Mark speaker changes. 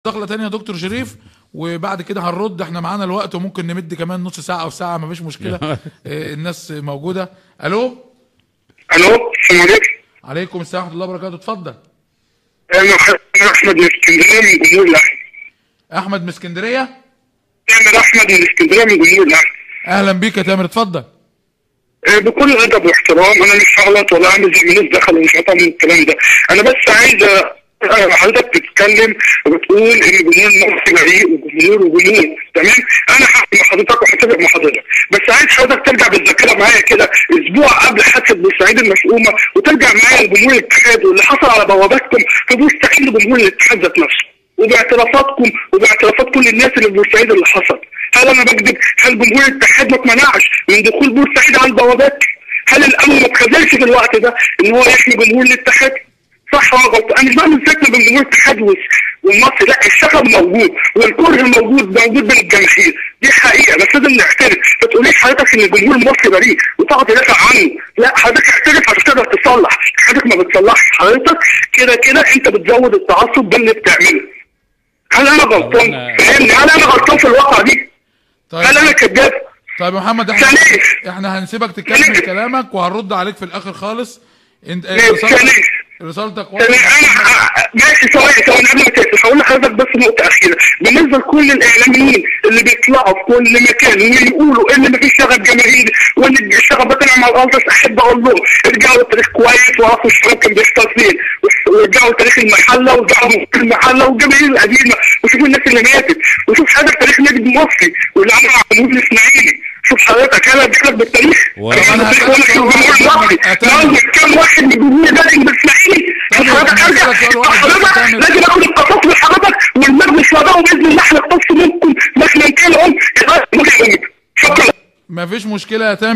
Speaker 1: دخله تانية يا دكتور شريف، وبعد كده هنرد. احنا معانا الوقت وممكن نمد كمان نص ساعه او ساعه، مفيش مشكله. الناس موجوده. الو
Speaker 2: السلام عليكم.
Speaker 1: عليكم السلام ورحمه الله وبركاته. اتفضل.
Speaker 2: انا احمد من اسكندريه من جمهور الاهلي.
Speaker 1: احمد من اسكندريه؟
Speaker 2: تامر احمد من اسكندريه من جمهور الاهلي.
Speaker 1: اهلا بيك يا تامر، اتفضل.
Speaker 2: بكل ادب واحترام، انا مش هغلط ولا اعمل زي الناس دخلوا ومش هطلع من الكلام ده. انا بس عايز حضرتك بتتكلم وبتقول ان جمهور مصر بريء وجمهور تمام. انا هحكي مع حضرتك وهتفق مع حضرتك، بس عايز حضرتك ترجع بالذاكره معايا كده اسبوع قبل حادثه بورسعيد المشؤومه، وترجع معايا لجمهور الاتحاد واللي حصل على بواباتكم في بورسعيد لجمهور الاتحاد ذات نفسه، وباعترافاتكم وباعترافات كل الناس اللي في بورسعيد اللي حصل. هل انا بكذب؟ هل جمهور الاتحاد ما اتمنعش من دخول بورسعيد على البوابات؟ هل الامن ما اتخذلش في الوقت ده ان هو يحمي جمهور الاتحاد؟ صح ولا غلط؟ انا مش بعمل فتنه بين جمهور الاتحاد والمصري، لا، الشغب موجود والكره موجود بين الجماهير، دي حقيقه بس لازم نعترف. ما تقوليش حضرتك ان الجمهور المصري بريء وتقعد تدافع عنه، لا، حضرتك اعترف عشان تقدر تصلح. حضرتك ما بتصلحش، حضرتك كده انت بتزود التعصب ده اللي بتعمله. هل انا غلطان؟ فاهمني؟ هل انا غلطان في الواقعه دي؟
Speaker 1: طيب.
Speaker 2: هل انا كذاب؟
Speaker 1: طيب يا محمد، احنا هنسيبك تتكلم كلامك وهنرد عليك في الاخر خالص. انت رسالتك
Speaker 2: واضحه. ماشي، ثواني قبل ما تقفل هقول لحضرتك بس نقطه اخيره بالنسبه لكل الاعلاميين اللي بيطلعوا في كل مكان ويقولوا ان مفيش شغب جماهيري وان الشغب ده طلع مع الارض. احب اقول لهم ارجعوا للتاريخ كويس واعرفوا الشغب كان بيحصل فين، وارجعوا لتاريخ المحله وارجعوا المحله والجماهير القديمه وشوفوا الناس اللي ماتت، وشوف حضرتك تاريخ النادي المصري واللي عمله على الجمهور الاسماعيلي. شوف حضرتك انا بجيلك بالتاريخ. انا بقول لك الجمهور المصري كم واحد من الجمهور ده الاسماعيلي. حضرتك ارجع، حضرتك لازم اخد القصاص من حضرتك والمجلس وضعه باذن الله هنقتص منكم مهما كان. شكرا.
Speaker 1: مفيش مشكله يا تامر.